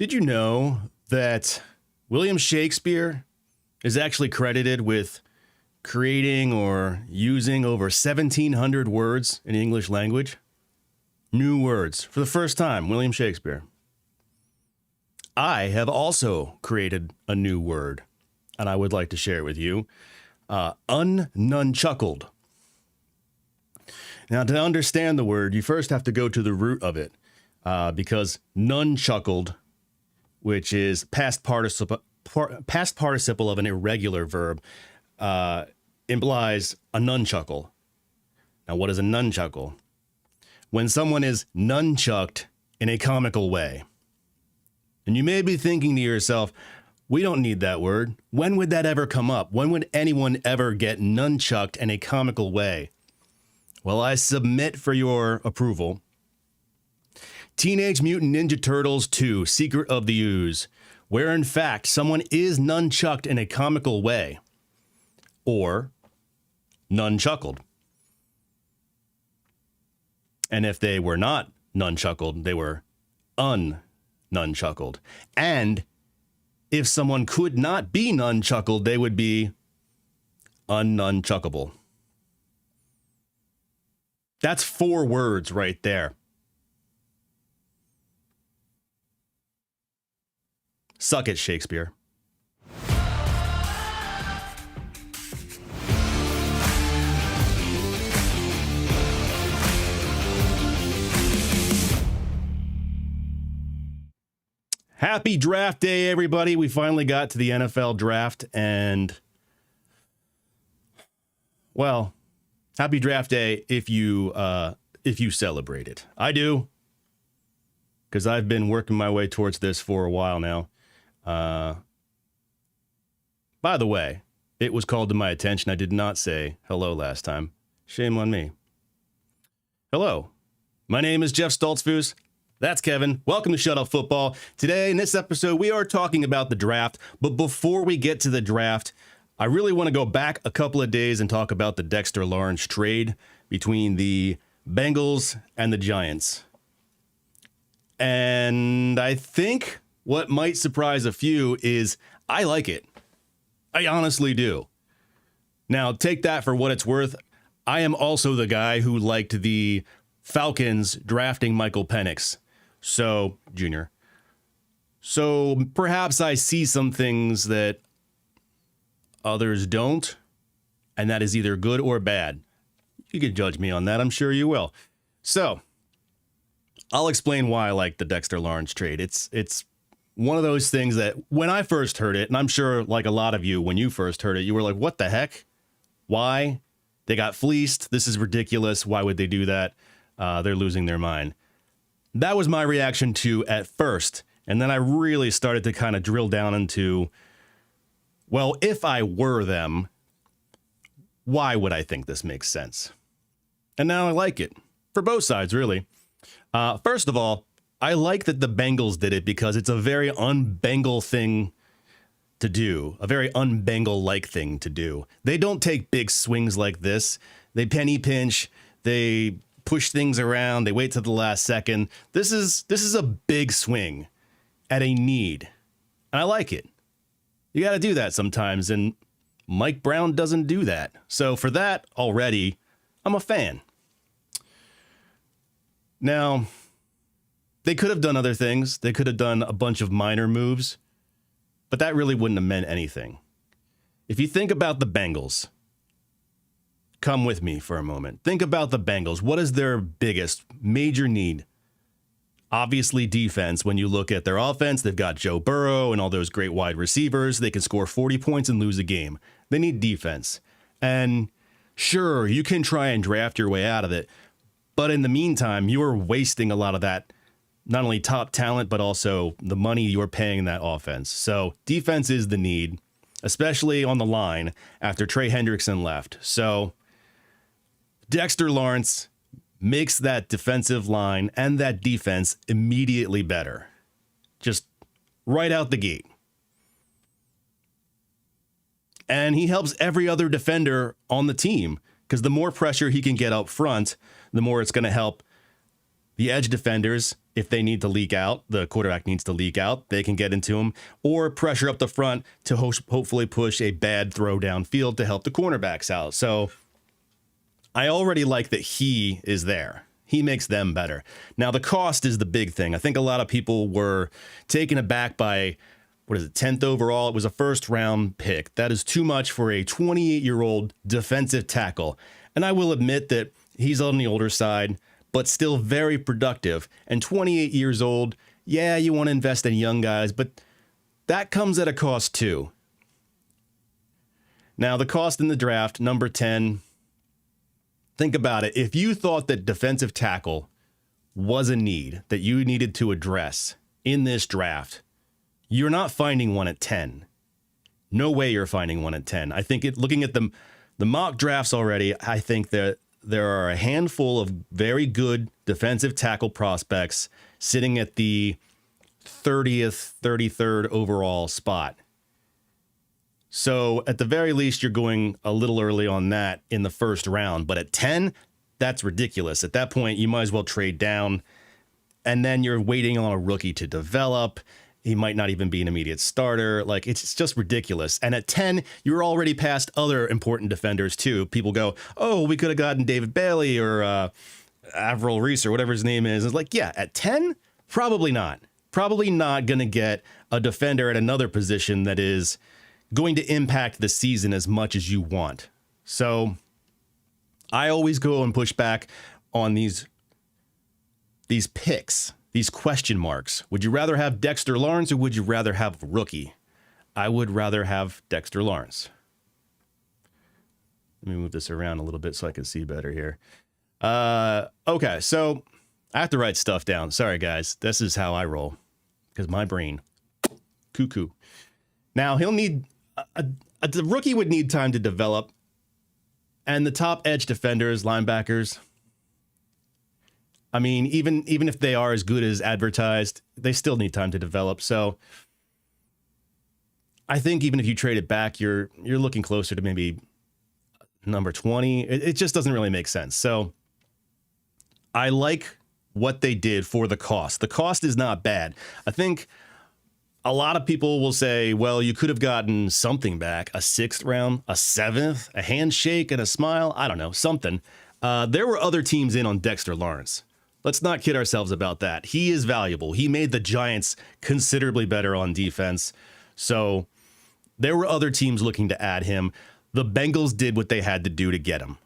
Did you know that William Shakespeare is actually credited with creating or using over 1,700 words in the English language? New words for the first time, William Shakespeare. I have also created a new word, and I would like to share it with you. Unnunchuckled. Now, to understand the word, you first have to go to the root of it, because nunchuckled, which is past participle of an irregular verb, implies a nunchuckle. Now, what is a nunchuckle? When someone is nunchucked in a comical way. And you may be thinking to yourself, we don't need that word. When would that ever come up? When would anyone ever get nunchucked in a comical way? Well, I submit for your approval Teenage Mutant Ninja Turtles 2, Secret of the Ooze, where in fact someone is nunchucked in a comical way, or nunchuckled. And if they were not nunchuckled, they were unnunchuckled. And if someone could not be nunchuckled, they would be unnunchuckable. That's 4 words right there. Suck it, Shakespeare. Happy draft day, everybody. We finally got to the NFL draft, and, well, happy draft day if you celebrate it. I do, because I've been working my way towards this for a while now. By the way, it was called to my attention I did not say hello last time. Shame on me. Hello, my name is Jeff Stoltzfus. That's Kevin. Welcome to Shut Up Football. Today, in this episode, we are talking about the draft. But before we get to the draft, I really want to go back a couple of days and talk about the Dexter Lawrence trade between the Bengals and the Giants. And I think what might surprise a few is I like it. I honestly do. Now, take that for what it's worth. I am also the guy who liked the Falcons drafting Michael Penix. So, Junior. So perhaps I see some things that others don't, and that is either good or bad. You can judge me on that. I'm sure you will. So I'll explain why I like the Dexter Lawrence trade. It's one of those things that when I first heard it, and I'm sure like a lot of you, when you first heard it, you were like, what the heck? Why? They got fleeced. This is ridiculous. Why would they do that? They're losing their mind. That was my reaction to at first. And then I really started to kind of drill down into, well, if I were them, why would I think this makes sense? And now I like it. For both sides, really. First of all, I like that the Bengals did it because it's a very un-Bengal thing to do. A very un-Bengal-like thing to do. They don't take big swings like this. They penny pinch. They push things around. They wait till the last second. This is a big swing at a need. And I like it. You got to do that sometimes. And Mike Brown doesn't do that. So for that already, I'm a fan. Now, they could have done other things. They could have done a bunch of minor moves, but that really wouldn't have meant anything. If you think about the Bengals, come with me for a moment. Think about the Bengals. What is their biggest major need? Obviously defense. When you look at their offense, they've got Joe Burrow and all those great wide receivers. They can score 40 points and lose a game. They need defense. And sure, you can try and draft your way out of it. But in the meantime, you are wasting a lot of that, not only top talent, but also the money you're paying that offense. So defense is the need, especially on the line after Trey Hendrickson left. So Dexter Lawrence makes that defensive line and that defense immediately better. Just right out the gate. And he helps every other defender on the team because the more pressure he can get up front, the more it's going to help the edge defenders if they need to leak out, the quarterback needs to leak out, they can get into him, or pressure up the front to hopefully push a bad throw downfield to help the cornerbacks out. So I already like that he is there. He makes them better. Now, the cost is the big thing. I think a lot of people were taken aback by, 10th overall? It was a first-round pick. That is too much for a 28-year-old defensive tackle. And I will admit that he's on the older side, but still very productive. And 28 years old, yeah, you want to invest in young guys, but that comes at a cost too. Now, the cost in the draft, number 10, think about it. If you thought that defensive tackle was a need that you needed to address in this draft, you're not finding one at 10. No way you're finding one at 10. I think looking at the mock drafts already, I think that there are a handful of very good defensive tackle prospects sitting at the 30th, 33rd overall spot. So at the very least, you're going a little early on that in the first round. But at 10, that's ridiculous. At that point, you might as well trade down. And then you're waiting on a rookie to develop. He might not even be an immediate starter. Like, it's just ridiculous. And at 10, you're already past other important defenders, too. People go, oh, we could have gotten David Bailey or Avril Reese or whatever his name is. It's like, yeah, at 10, probably not. Probably not going to get a defender at another position that is going to impact the season as much as you want. So I always go and push back on these picks. These question marks. Would you rather have Dexter Lawrence or would you rather have a rookie? I would rather have Dexter Lawrence. Let me move this around a little bit so I can see better here. Okay, so I have to write stuff down. Sorry, guys. This is how I roll because my brain, cuckoo. Now, he'll need, the rookie would need time to develop, and the top edge defenders, linebackers, I mean, even if they are as good as advertised, they still need time to develop. So I think even if you trade it back, you're looking closer to maybe number 20. It just doesn't really make sense. So I like what they did for the cost. The cost is not bad. I think a lot of people will say, well, you could have gotten something back, a 6th round, a 7th, a handshake and a smile. I don't know, something. There were other teams in on Dexter Lawrence. Let's not kid ourselves about that. He is valuable. He made the Giants considerably better on defense. So there were other teams looking to add him. The Bengals did what they had to do to get him.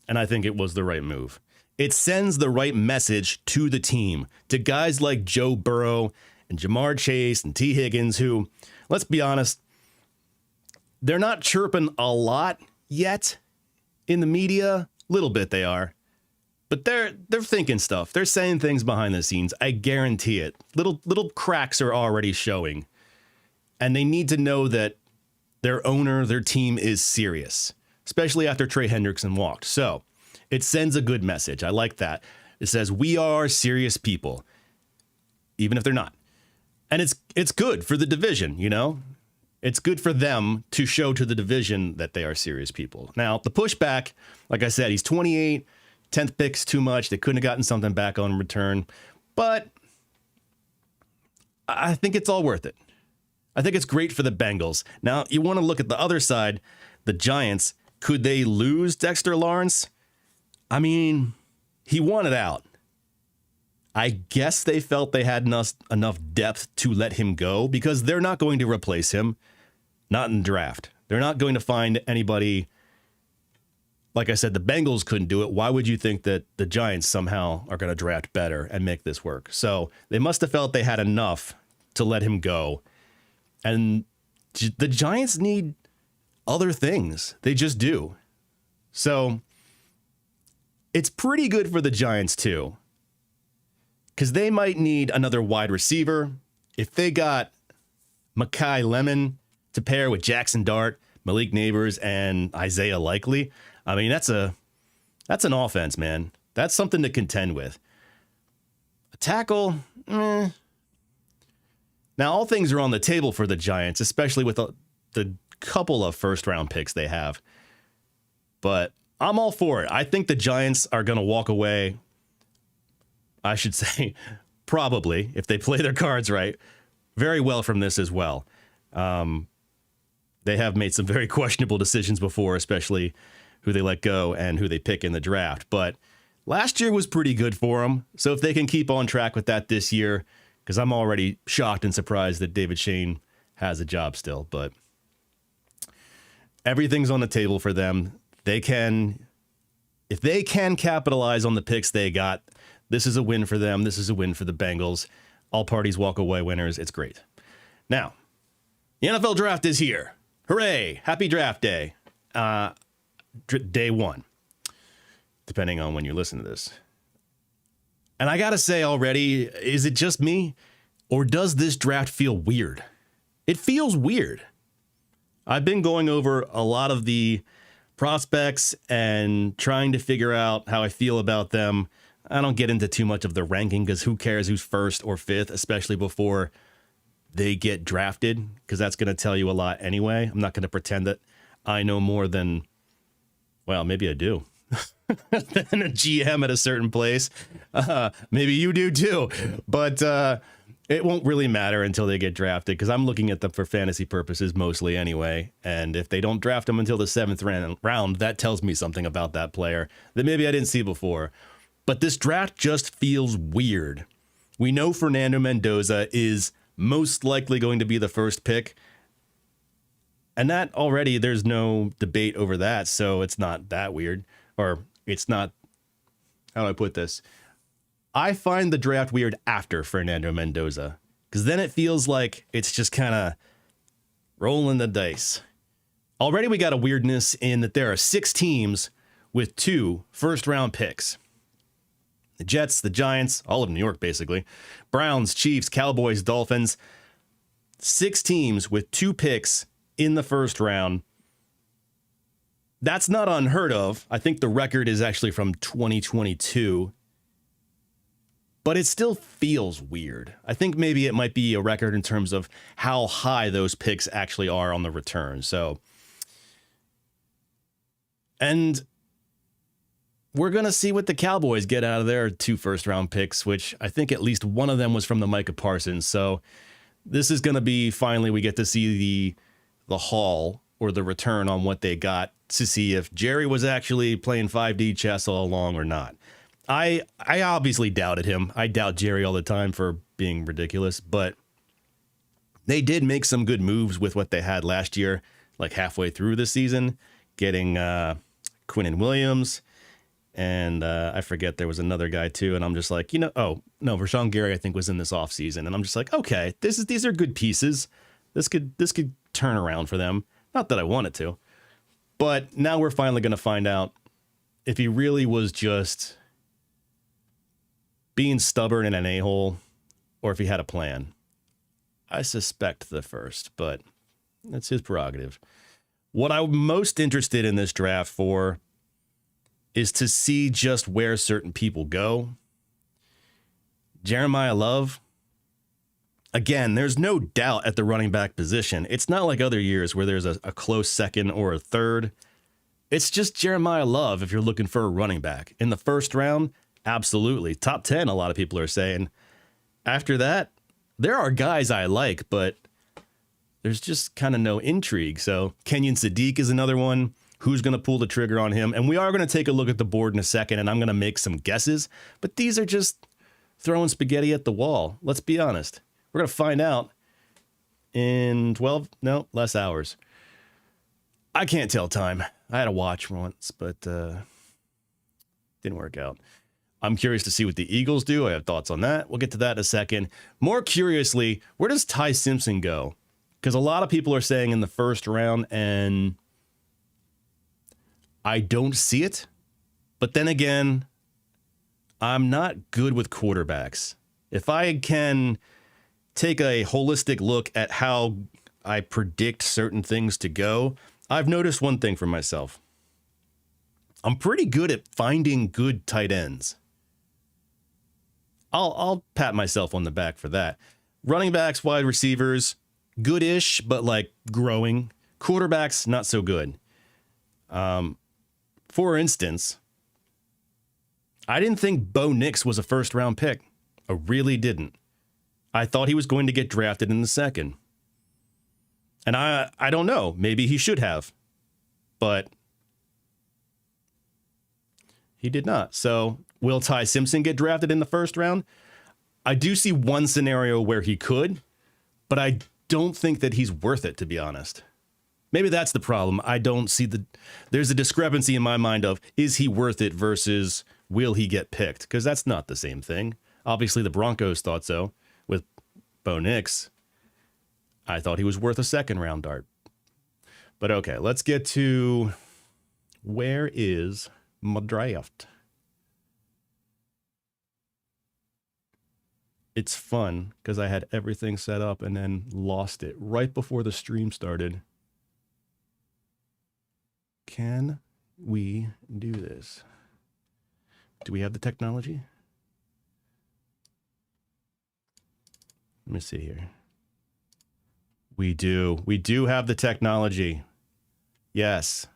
And I think it was the right move. It sends the right message to the team, to guys like Joe Burrow and Jamar Chase and T. Higgins, who, let's be honest, they're not chirping a lot yet in the media. Little bit they are. But they're thinking stuff. They're saying things behind the scenes. I guarantee it. Little cracks are already showing. And they need to know that their owner, their team is serious, especially after Trey Hendrickson walked. So it sends a good message. I like that. It says, we are serious people, even if they're not. And it's good for the division, you know? It's good for them to show to the division that they are serious people. Now, the pushback, like I said, he's 28. 10th pick's too much. They couldn't have gotten something back on return. But I think it's all worth it. I think it's great for the Bengals. Now, you want to look at the other side, the Giants. Could they lose Dexter Lawrence? I mean, he wanted out. I guess they felt they had enough depth to let him go because they're not going to replace him. Not in the draft. They're not going to find anybody. Like I said, the Bengals couldn't do it. Why would you think that the Giants somehow are going to draft better and make this work? So they must have felt they had enough to let him go. And the Giants need other things. They just do. So it's pretty good for the Giants, too. Because they might need another wide receiver. If they got Mekhi Lemon to pair with Jackson Dart, Malik Neighbors, and Isaiah Likely, I mean, that's an offense, man. That's something to contend with. A tackle, Now, all things are on the table for the Giants, especially with the couple of first-round picks they have. But I'm all for it. I think the Giants are going to walk away, I should say, probably, if they play their cards right, very well from this as well. They have made some very questionable decisions before, especially who they let go and who they pick in the draft. But last year was pretty good for them. So if they can keep on track with that this year, because I'm already shocked and surprised that David Schoen has a job still, but everything's on the table for them. If they can capitalize on the picks they got, this is a win for them. This is a win for the Bengals. All parties walk away winners. It's great. Now, the NFL draft is here. Hooray. Happy draft day. Day one, depending on when you listen to this. And I got to say already, is it just me? Or does this draft feel weird? It feels weird. I've been going over a lot of the prospects and trying to figure out how I feel about them. I don't get into too much of the ranking because who cares who's first or fifth, especially before they get drafted, because that's going to tell you a lot anyway. I'm not going to pretend that I know more than, well, maybe I do, than a GM at a certain place. Maybe you do too. But it won't really matter until they get drafted, because I'm looking at them for fantasy purposes mostly anyway. And if they don't draft them until the seventh round, that tells me something about that player that maybe I didn't see before. But this draft just feels weird. We know Fernando Mendoza is most likely going to be the first pick. And that already, there's no debate over that. So it's not that weird. Or it's not, how do I put this? I find the draft weird after Fernando Mendoza, because then it feels like it's just kind of rolling the dice. Already we got a weirdness in that there are 6 teams with 2 first-round picks. The Jets, the Giants, all of New York basically, Browns, Chiefs, Cowboys, Dolphins. 6 teams with 2 picks in the first round. That's not unheard of. I think the record is actually from 2022. But it still feels weird. I think maybe it might be a record in terms of how high those picks actually are on the return. So, and we're going to see what the Cowboys get out of their 2 first-round picks, which I think at least one of them was from the Micah Parsons. So this is going to be, finally, we get to see the haul or the return on what they got, to see if Jerry was actually playing 5D chess all along or not. I obviously doubted him. I doubt Jerry all the time for being ridiculous, but they did make some good moves with what they had last year, like halfway through the season, getting Quinnen Williams, and I forget there was another guy too, and I'm just like, Rashawn Gary I think was in this offseason, and I'm just like, okay, these are good pieces. This could turn around for them. Not that I want it to, but now we're finally going to find out if he really was just being stubborn and an a-hole, or if he had a plan. I suspect the first, but that's his prerogative. What I'm most interested in this draft for is to see just where certain people go. Jeremiah Love, again, there's no doubt at the running back position. It's not like other years where there's a close second or a third. It's just Jeremiah Love if you're looking for a running back. In the first round, absolutely. Top 10, a lot of people are saying. After that, there are guys I like, but there's just kind of no intrigue. So Kenyon Sadiq is another one. Who's going to pull the trigger on him? And we are going to take a look at the board in a second, and I'm going to make some guesses. But these are just throwing spaghetti at the wall. Let's be honest. We're going to find out in less hours. I can't tell time. I had a watch once, but didn't work out. I'm curious to see what the Eagles do. I have thoughts on that. We'll get to that in a second. More curiously, where does Ty Simpson go? Because a lot of people are saying in the first round, and I don't see it. But then again, I'm not good with quarterbacks. If I can take a holistic look at how I predict certain things to go, I've noticed one thing for myself. I'm pretty good at finding good tight ends. I'll pat myself on the back for that. Running backs, wide receivers, good-ish, but like growing. Quarterbacks, not so good. For instance, I didn't think Bo Nix was a first-round pick. I really didn't. I thought he was going to get drafted in the second. And I don't know. Maybe he should have. But he did not. So will Ty Simpson get drafted in the first round? I do see one scenario where he could, but I don't think that he's worth it, to be honest. Maybe that's the problem. I don't see there's a discrepancy in my mind of, is he worth it versus will he get picked? Because that's not the same thing. Obviously, the Broncos thought so with Bo Nix. I thought he was worth a second round dart. But okay, let's get to where is my draft? It's fun because I had everything set up and then lost it right before the stream started. Can we do this? Do we have the technology? Let me see here. We do. We do have the technology. Yes.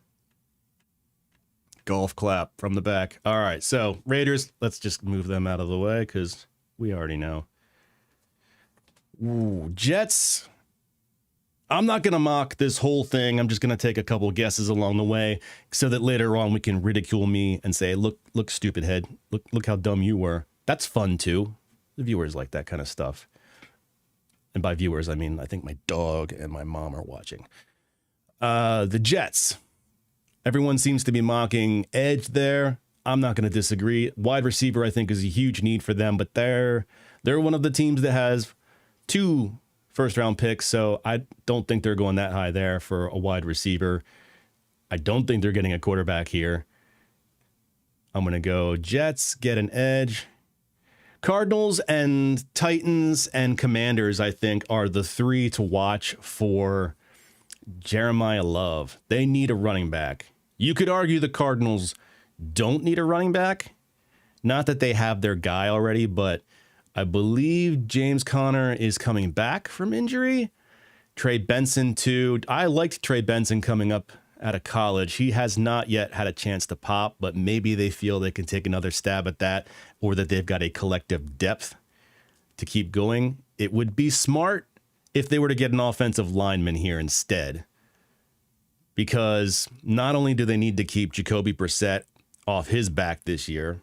Golf clap from the back. All right, so Raiders, let's just move them out of the way because we already know. Ooh, Jets. I'm not going to mock this whole thing. I'm just going to take a couple guesses along the way so that later on we can ridicule me and say, look, stupid head. Look how dumb you were. That's fun, too. The viewers like that kind of stuff. And by viewers, I mean, I think my dog and my mom are watching. The Jets. Everyone seems to be mocking edge there. I'm not going to disagree. Wide receiver, I think, is a huge need for them, but they're one of the teams that has 2 first-round picks, so I don't think they're going that high there for a wide receiver. I don't think they're getting a quarterback here. I'm going to go Jets, get an edge. Cardinals and Titans and Commanders, I think, are the 3 to watch for Jeremiah Love. They need a running back. You could argue the Cardinals don't need a running back. Not that they have their guy already, but I believe James Conner is coming back from injury. Trey Benson, too. I liked Trey Benson coming up out of college. He has not yet had a chance to pop, but maybe they feel they can take another stab at that, or that they've got a collective depth to keep going. It would be smart if they were to get an offensive lineman here instead, because not only do they need to keep Jacoby Brissett off his back this year,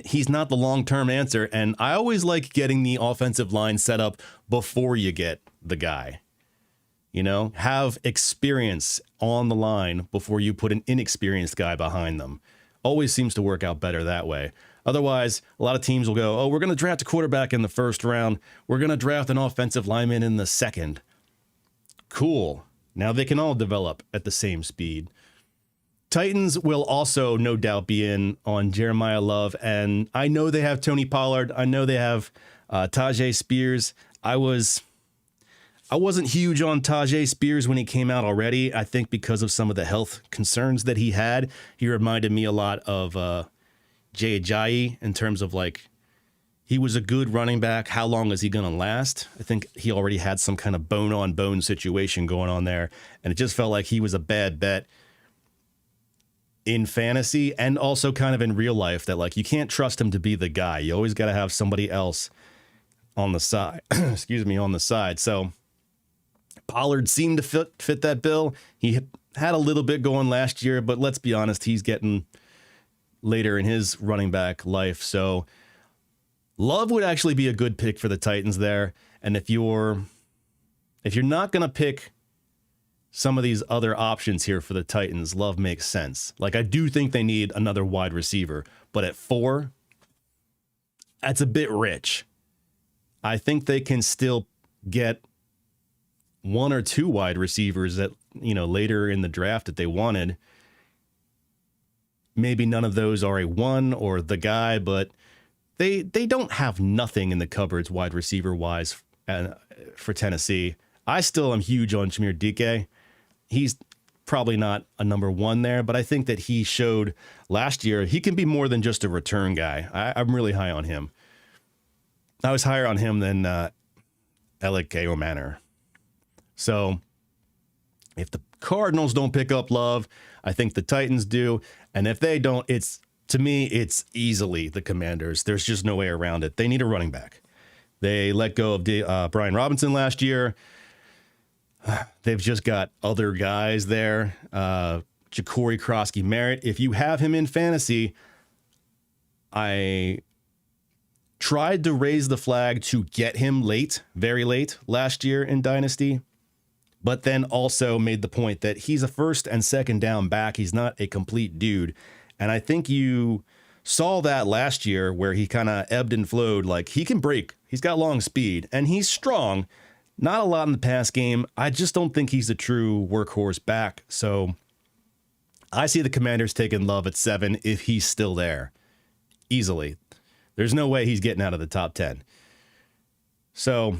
he's not the long-term answer, and I always like getting the offensive line set up before you get the guy. You know, have experience on the line before you put an inexperienced guy behind them. Always seems to work out better that way. Otherwise, a lot of teams will go, oh, we're going to draft a quarterback in the first round. We're going to draft an offensive lineman in the second. Cool. Now they can all develop at the same speed. Titans will also no doubt be in on Jeremiah Love. And I know they have Tony Pollard. I know they have Tajay Spears. I wasn't huge on Tajay Spears when he came out already. I think because of some of the health concerns that he had. He reminded me a lot of Jay Ajayi in terms of, like, he was a good running back. How long is he going to last? I think he already had some kind of bone-on-bone situation going on there. And it just felt like he was a bad bet in fantasy and also kind of in real life, that, like, you can't trust him to be the guy. You always got to have somebody else on the side. On the side. So Pollard seemed to fit that bill. He had a little bit going last year, but let's be honest, he's getting later in his running back life. So Love would actually be a good pick for the Titans there. And if you're not going to pick some of these other options here for the Titans, Love makes sense. Like, I do think they need another wide receiver, but at 4, that's a bit rich. I think they can still get 1 or 2 wide receivers that, later in the draft that they wanted. Maybe none of those are a 1 or the guy, but they don't have nothing in the cupboards wide receiver wise for Tennessee. I still am huge on Jahmyr Dike. He's probably not a number 1 there, but I think that he showed last year he can be more than just a return guy. I'm really high on him. I was higher on him than Alec Manor. So if the Cardinals don't pick up Love, I think the Titans do. And if they don't, it's To me, it's easily the Commanders. There's just no way around it. They need a running back. They let go of Brian Robinson last year. They've just got other guys there. Ja'Cory Krosky-Merritt. If you have him in fantasy, I tried to raise the flag to get him late, very late last year in Dynasty, but then also made the point that he's a first and second down back. He's not a complete dude. And I think you saw that last year where he kind of ebbed and flowed. Like, he can break. He's got long speed and he's strong. Not a lot in the pass game. I just don't think he's a true workhorse back. So I see the Commanders taking Love at 7 if he's still there. Easily. There's no way he's getting out of the top 10. So,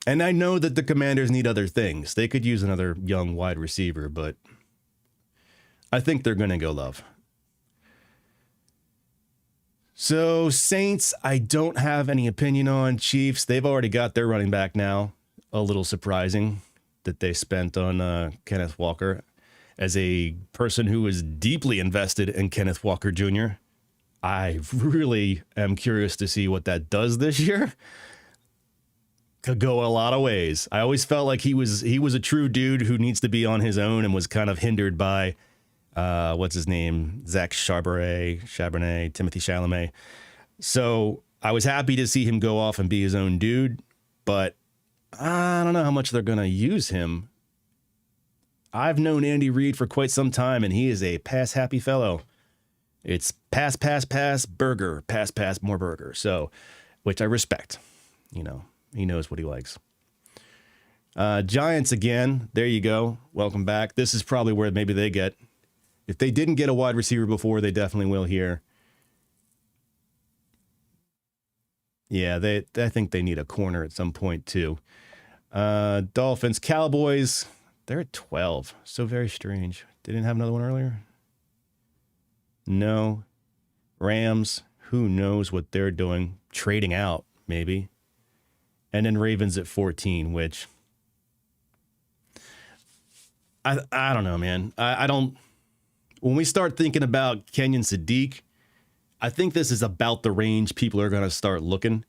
and I know that the Commanders need other things. They could use another young wide receiver, but I think they're going to go Love. So, Saints, I don't have any opinion on. Chiefs, they've already got their running back now. A little surprising that they spent on Kenneth Walker. As a person who is deeply invested in Kenneth Walker Jr., I really am curious to see what that does this year. Could go a lot of ways. I always felt like he was a true dude who needs to be on his own and was kind of hindered by what's his name? Zach Charbonnet, Timothy Chalamet. So I was happy to see him go off and be his own dude, but I don't know how much they're going to use him. I've known Andy Reid for quite some time, and he is a pass-happy fellow. It's pass, burger, pass, more burger. So, which I respect. You know, he knows what he likes. Giants again. There you go. Welcome back. This is probably where maybe they get. If they didn't get a wide receiver before, they definitely will here. Yeah, I think they need a corner at some point too. Dolphins, Cowboys. They're at 12. So very strange. They didn't have another one earlier? No. Rams, who knows what they're doing. Trading out, maybe. And then Ravens at 14, which I don't know, man. I don't. When we start thinking about Kenyon Sadiq, I think this is about the range people are going to start looking.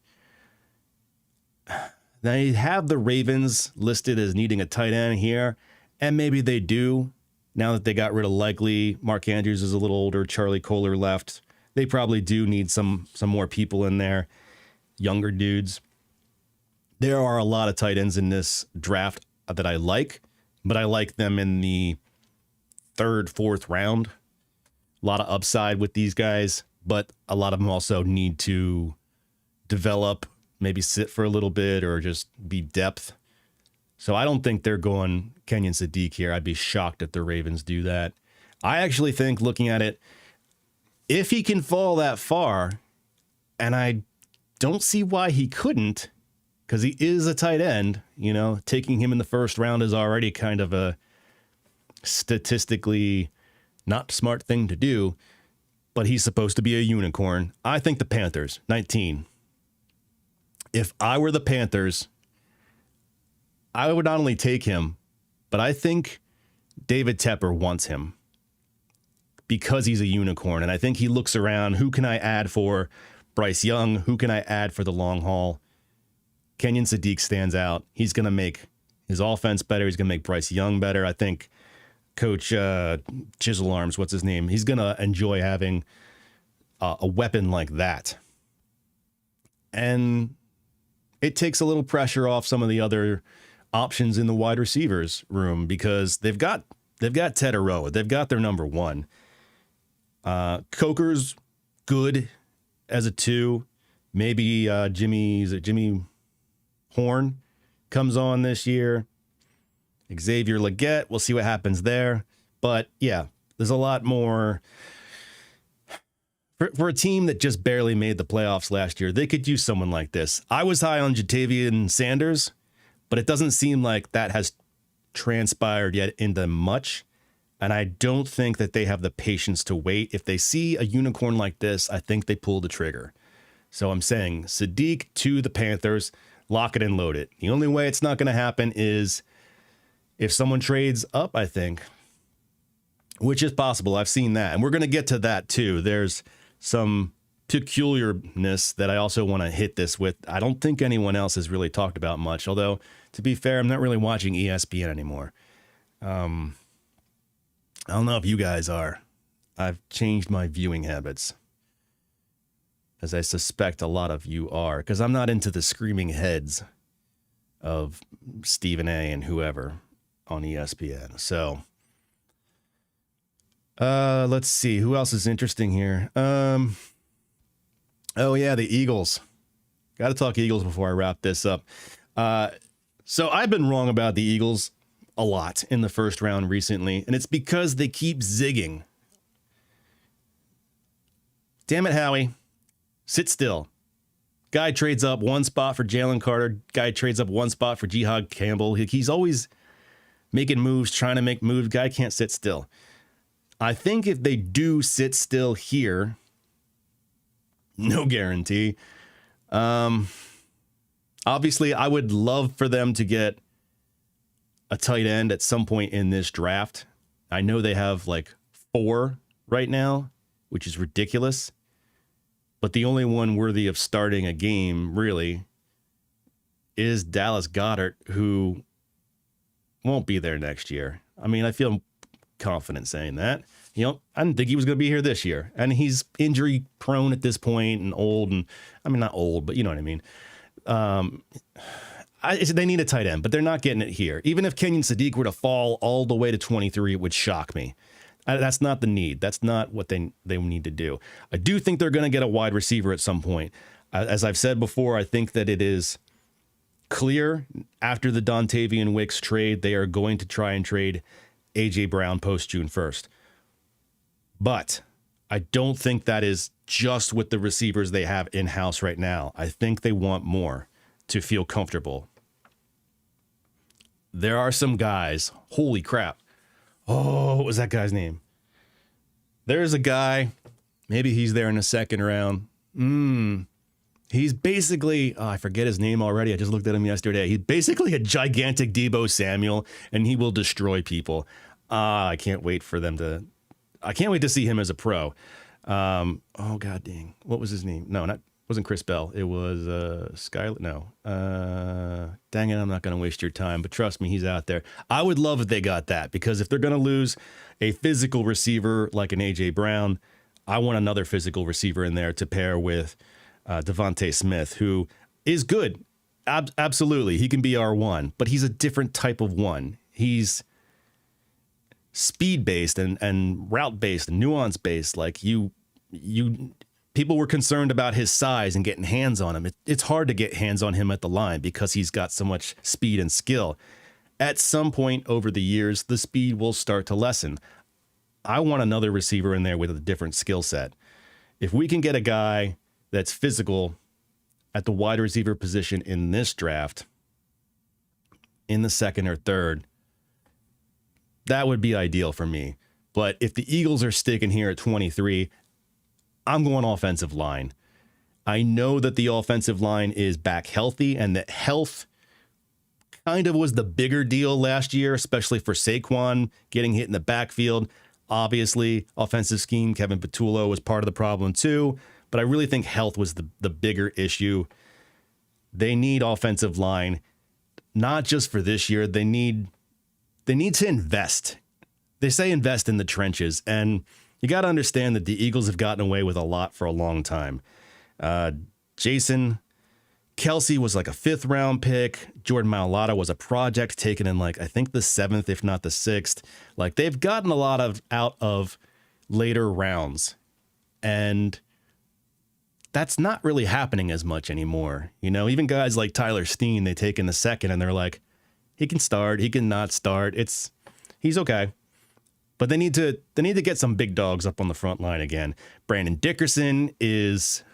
They have the Ravens listed as needing a tight end here, and maybe they do. Now that they got rid of Likely, Mark Andrews is a little older, Charlie Kohler left. They probably do need some more people in there, younger dudes. There are a lot of tight ends in this draft that I like, but I like them in the 3rd, 4th round. A lot of upside with these guys, but a lot of them also need to develop, maybe sit for a little bit or just be depth. So I don't think they're going Kenyon Sadiq here. I'd be shocked if the Ravens do that. I actually think, looking at it, if he can fall that far, and I don't see why he couldn't, because he is a tight end, you know, taking him in the 1st round is already kind of a statistically not smart thing to do, but he's supposed to be a unicorn. I think the Panthers, 19. If I were the Panthers, I would not only take him, but I think David Tepper wants him because he's a unicorn. And I think he looks around, who can I add for Bryce Young? Who can I add for the long haul? Kenyon Sadiq stands out. He's going to make his offense better. He's going to make Bryce Young better. I think Coach Chisel Arms, what's his name? He's going to enjoy having a weapon like that. And it takes a little pressure off some of the other options in the wide receivers room because they've got Ted Aroa. They've got their number 1. Coker's good as a 2. Maybe Jimmy Horn comes on this year. Xavier Legette, we'll see what happens there. But yeah, there's a lot more. For a team that just barely made the playoffs last year, they could use someone like this. I was high on Jatavian Sanders, but it doesn't seem like that has transpired yet into much. And I don't think that they have the patience to wait. If they see a unicorn like this, I think they pull the trigger. So I'm saying Sadiq to the Panthers, lock it and load it. The only way it's not going to happen is if someone trades up, I think. which is possible. I've seen that. And we're going to get to that too. There's some peculiarness that I also want to hit this with. I don't think anyone else has really talked about much, although to be fair, I'm not really watching ESPN anymore. I don't know if you guys are. I've changed my viewing habits, as I suspect a lot of you are, because I'm not into the screaming heads of Stephen A. and whoever on ESPN. So, let's see. Who else is interesting here? Oh, yeah, the Eagles. Got to talk Eagles before I wrap this up. So I've been wrong about the Eagles a lot in the first round recently, and it's because they keep zigging. Damn it, Howie. Sit still. Guy trades up one spot for Jalen Carter. Guy trades up one spot for Jihad Campbell. He's always making moves, trying to make moves. Guy can't sit still. I think if they do sit still here, no guarantee. Obviously, I would love for them to get a tight end at some point in this draft. I know they have like 4 right now, which is ridiculous. But the only one worthy of starting a game, really, is Dallas Goedert, who won't be there next year. I mean, I feel confident saying that. You know, I didn't think he was going to be here this year. And he's injury prone at this point and old. And I mean, not old, but you know what I mean. They need a tight end, but they're not getting it here. Even if Kenyon Sadiq were to fall all the way to 23, it would shock me. That's not the need. That's not what they need to do. I do think they're going to get a wide receiver at some point. As I've said before, I think that it is clear after the Dontavian Wicks trade, they are going to try and trade A.J. Brown post June 1st. But I don't think that is just with the receivers they have in-house right now. I think they want more to feel comfortable. There are some guys, holy crap. Oh, what was that guy's name? There's a guy, maybe he's there in the second round. He's basically, I forget his name already. I just looked at him yesterday. He's basically a gigantic Deebo Samuel, and he will destroy people. I can't wait to see him as a pro. Oh, god dang. What was his name? No, wasn't Chris Bell. It was Skyler. No. Dang it, I'm not going to waste your time, but trust me, he's out there. I would love if they got that, because if they're going to lose a physical receiver like an A.J. Brown, I want another physical receiver in there to pair with Devontae Smith, who is good. Absolutely. He can be our one, but he's a different type of one. He's speed-based and route-based and nuance-based. Like people were concerned about his size and getting hands on him. It's hard to get hands on him at the line because he's got so much speed and skill. At some point over the years, the speed will start to lessen. I want another receiver in there with a different skill set. If we can get a guy that's physical at the wide receiver position in this draft, in the second or third, that would be ideal for me. But if the Eagles are sticking here at 23, I'm going offensive line. I know that the offensive line is back healthy, and that health kind of was the bigger deal last year, especially for Saquon getting hit in the backfield. Obviously, offensive scheme, Kevin Patullo was part of the problem too, but I really think health was the bigger issue. They need offensive line, not just for this year. They need to invest. They say invest in the trenches, and you got to understand that the Eagles have gotten away with a lot for a long time. Jason Kelce was like a 5th round pick. Jordan Mailata was a project taken in I think the 7th, if not the 6th. Like, they've gotten a lot out of later rounds, and that's not really happening as much anymore. You know, even guys like Tyler Steen, they take in the 2nd and they're like, he can start, he can not start. He's okay. But they need to get some big dogs up on the front line again. Landon Dickerson is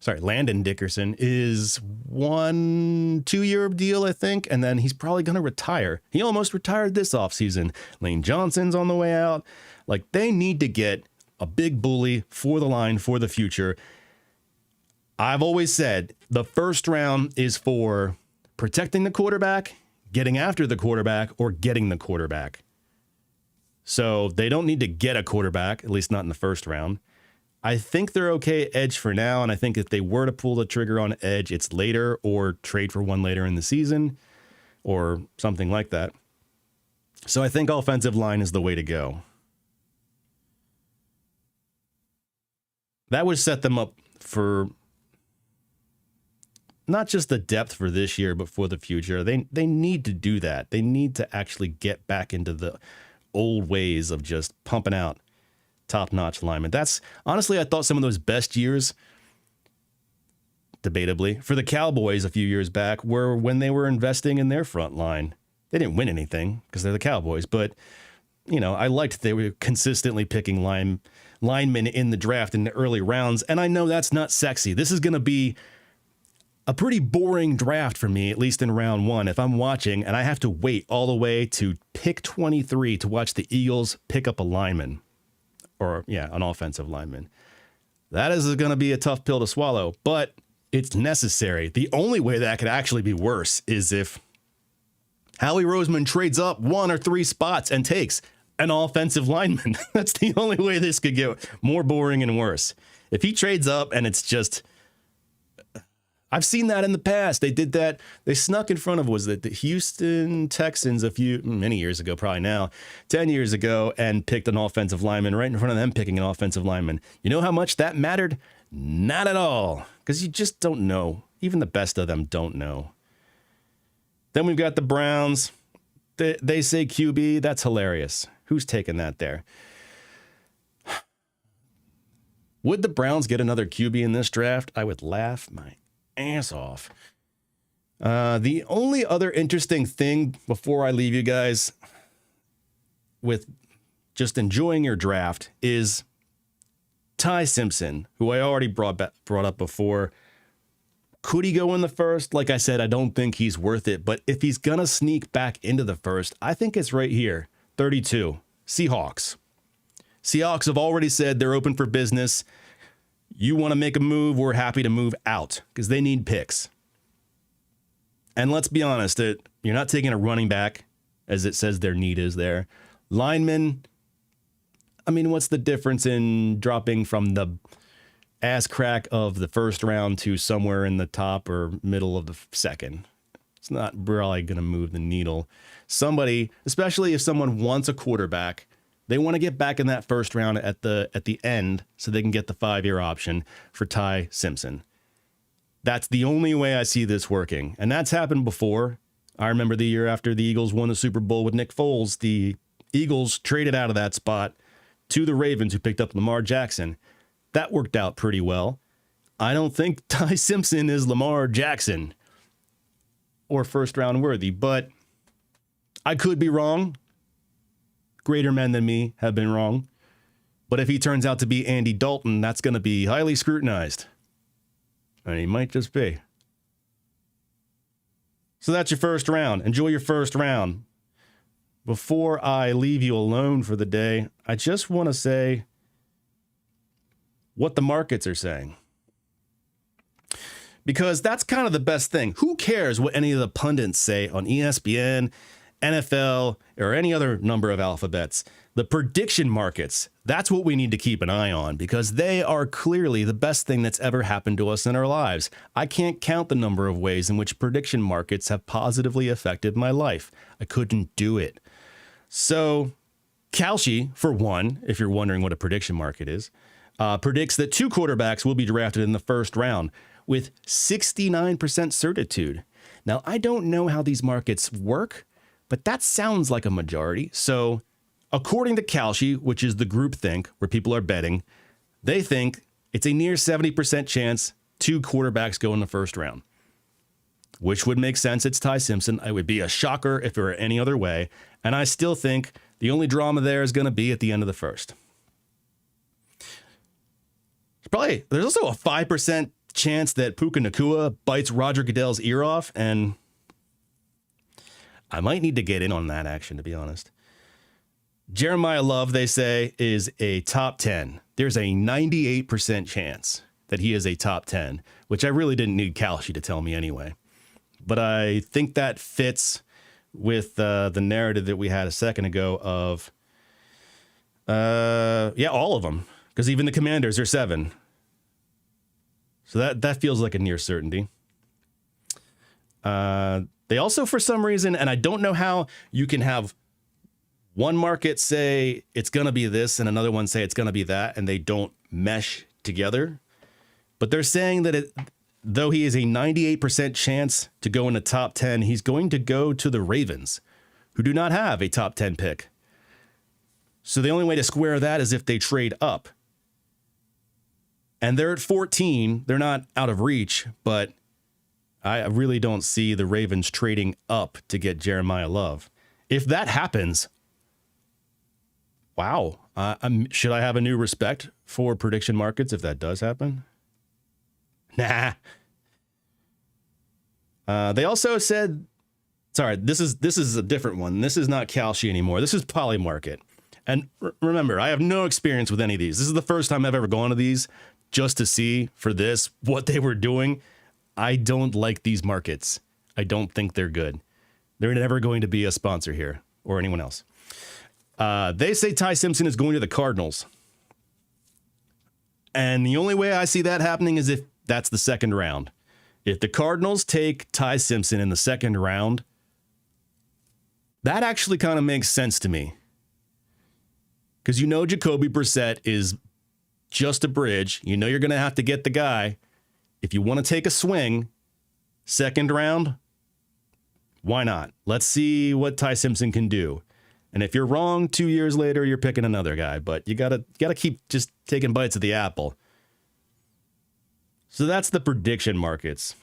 1-2-year deal, I think, and then he's probably going to retire. He almost retired this offseason. Lane Johnson's on the way out. Like, they need to get a big bully for the line for the future. I've always said the first round is for protecting the quarterback, getting after the quarterback, or getting the quarterback. So they don't need to get a quarterback, at least not in the first round. I think they're okay edge for now, and I think if they were to pull the trigger on edge, it's later or trade for one later in the season or something like that. So I think offensive line is the way to go. That would set them up for not just the depth for this year, but for the future. They need to do that. They need to actually get back into the old ways of just pumping out top-notch linemen. That's honestly, I thought some of those best years, debatably, for the Cowboys a few years back were when they were investing in their front line. They didn't win anything because they're the Cowboys, but you know, I liked they were consistently picking linemen in the draft in the early rounds, and I know that's not sexy. This is going to be a pretty boring draft for me, at least in round one, if I'm watching and I have to wait all the way to pick 23 to watch the Eagles pick up a lineman. Or, yeah, an offensive lineman. That is going to be a tough pill to swallow, but it's necessary. The only way that could actually be worse is if Howie Roseman trades up 1 or 3 spots and takes an offensive lineman. That's the only way this could get more boring and worse. If he trades up and it's just... I've seen that in the past. They did that. They snuck in front of, was it the Houston Texans many years ago, probably now, 10 years ago, and picked an offensive lineman right in front of them picking an offensive lineman. You know how much that mattered? Not at all, because you just don't know. Even the best of them don't know. Then we've got the Browns. They say QB. That's hilarious. Who's taking that there? Would the Browns get another QB in this draft? I would laugh my ass off. The only other interesting thing before I leave you guys with just enjoying your draft is Ty Simpson, who I already brought up before. Could he go in the first? Like I said, I don't think he's worth it, but if he's gonna sneak back into the first, I think it's right here, 32, Seahawks. Seahawks have already said they're open for business. You want to make a move, we're happy to move out because they need picks. And let's be honest, you're not taking a running back as it says their need is there. Linemen, I mean, what's the difference in dropping from the ass crack of the first round to somewhere in the top or middle of the second? It's not really going to move the needle. Somebody, especially if someone wants a quarterback, they want to get back in that first round at the end so they can get the 5-year option for Ty Simpson. That's the only way I see this working. And that's happened before. I remember the year after the Eagles won the Super Bowl with Nick Foles, the Eagles traded out of that spot to the Ravens, who picked up Lamar Jackson. That worked out pretty well. I don't think Ty Simpson is Lamar Jackson or first round worthy, but I could be wrong. Greater men than me have been wrong. But if he turns out to be Andy Dalton, that's going to be highly scrutinized. And he might just be. So that's your first round. Enjoy your first round. Before I leave you alone for the day, I just want to say what the markets are saying. Because that's kind of the best thing. Who cares what any of the pundits say on ESPN, NFL, or any other number of alphabets? The prediction markets, that's what we need to keep an eye on because they are clearly the best thing that's ever happened to us in our lives. I can't count the number of ways in which prediction markets have positively affected my life. I couldn't do it. So Kalshi, for one, if you're wondering what a prediction market is, predicts that 2 quarterbacks will be drafted in the first round with 69% certitude. Now, I don't know how these markets work, but that sounds like a majority. So according to Kalshi, which is the groupthink where people are betting, they think it's a near 70% chance 2 quarterbacks go in the first round, which would make sense. It's Ty Simpson. It would be a shocker if it were any other way. And I still think the only drama there is going to be at the end of the first. There's also a 5% chance that Puka Nacua bites Roger Goodell's ear off, and I might need to get in on that action, to be honest. Jeremiah Love, they say, is a top 10. There's a 98% chance that he is a top 10, which I really didn't need Kalshi to tell me anyway. But I think that fits with the narrative that we had a second ago of Yeah, all of them, because even the Commanders are 7. So that feels like a near certainty. They also, for some reason, and I don't know how you can have one market say it's going to be this and another one say it's going to be that, and they don't mesh together. But they're saying that though he is a 98% chance to go in the top 10, he's going to go to the Ravens, who do not have a top 10 pick. So the only way to square that is if they trade up. And they're at 14. They're not out of reach, but I really don't see the Ravens trading up to get Jeremiah Love. If that happens, wow. Should I have a new respect for prediction markets if that does happen? Nah. They also said, sorry, this is a different one. This is not Kalshi anymore. This is Polymarket. And remember, I have no experience with any of these. This is the first time I've ever gone to these just to see for this what they were doing. I don't like these markets. I don't think they're good. They're never going to be a sponsor here or anyone else. They say Ty Simpson is going to the Cardinals. And the only way I see that happening is if that's the second round. If the Cardinals take Ty Simpson in the second round, that actually kind of makes sense to me. Because you know Jacoby Brissett is just a bridge. You know you're going to have to get the guy. If you want to take a swing, second round, why not? Let's see what Ty Simpson can do. And if you're wrong 2 years later, you're picking another guy. But you gotta keep just taking bites of the apple. So that's the prediction markets,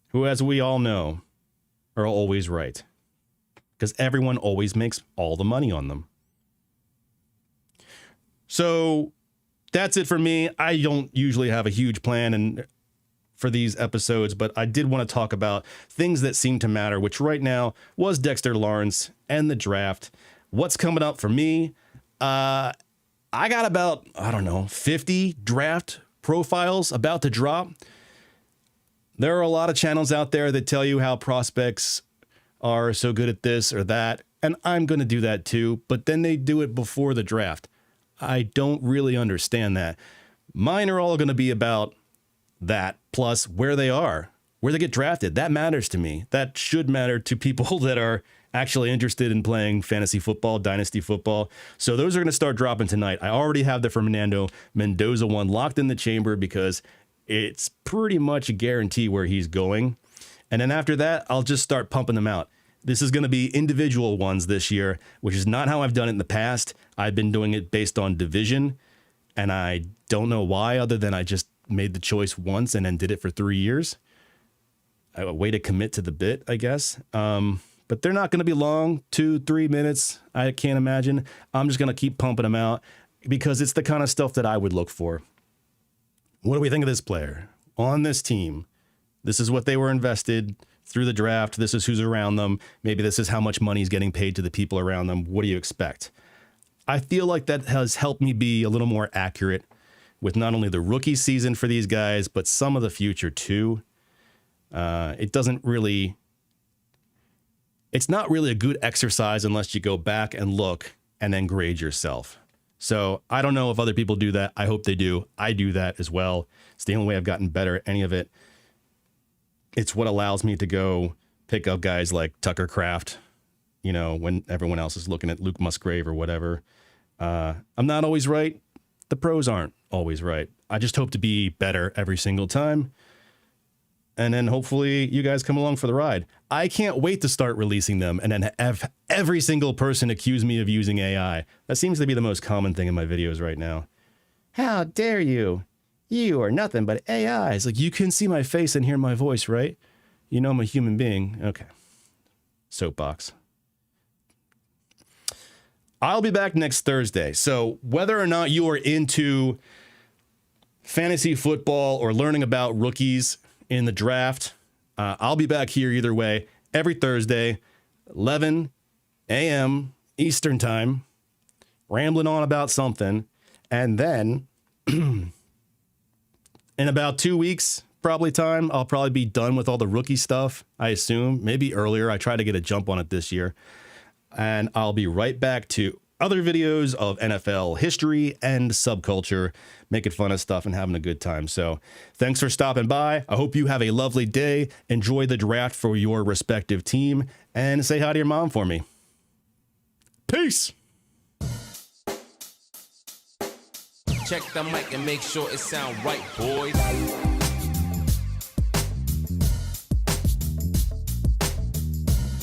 who, as we all know, are always right. Because everyone always makes all the money on them. So that's it for me. I don't usually have a huge plan for these episodes, but I did want to talk about things that seem to matter, which right now was Dexter Lawrence and the draft. What's coming up for me? I got about, 50 draft profiles about to drop. There are a lot of channels out there that tell you how prospects are so good at this or that, and I'm going to do that too, but then they do it before the draft. I don't really understand that. Mine are all going to be about that, plus where they are, where they get drafted. That matters to me. That should matter to people that are actually interested in playing fantasy football, dynasty football. So those are going to start dropping tonight. I already have the Fernando Mendoza one locked in the chamber because it's pretty much a guarantee where he's going. And then after that, I'll just start pumping them out. This is going to be individual ones this year, which is not how I've done it in the past. I've been doing it based on division, and I don't know why, other than I just made the choice once and then did it for 3 years. A way to commit to the bit, I guess. But they're not going to be long, 2-3 minutes, I can't imagine. I'm just going to keep pumping them out because it's the kind of stuff that I would look for. What do we think of this player on this team? This is what they were invested through the draft. This is who's around them. Maybe this is how much money is getting paid to the people around them. What do you expect? I feel like that has helped me be a little more accurate with not only the rookie season for these guys, but some of the future too. It's not really a good exercise unless you go back and look and then grade yourself. So I don't know if other people do that. I hope they do. I do that as well. It's the only way I've gotten better at any of it. It's what allows me to go pick up guys like Tucker Kraft, when everyone else is looking at Luke Musgrave or whatever. I'm not always right. The pros aren't always right. I just hope to be better every single time. And then hopefully you guys come along for the ride. I can't wait to start releasing them and then have every single person accuse me of using AI. That seems to be the most common thing in my videos right now. How dare you? You are nothing but AI. It's like, you can see my face and hear my voice, right? You know I'm a human being. Okay. Soapbox. I'll be back next Thursday. So whether or not you are into fantasy football or learning about rookies in the draft, I'll be back here either way every Thursday, 11 a.m. Eastern time, rambling on about something. And then in about 2 weeks, probably time, I'll probably be done with all the rookie stuff, I assume. Maybe earlier. I try to get a jump on it this year. And I'll be right back to other videos of NFL history and subculture, making fun of stuff and having a good time. So thanks for stopping by. I hope you have a lovely day. Enjoy the draft for your respective team, and say hi to your mom for me. Peace. Check the mic and make sure it sound right, boys.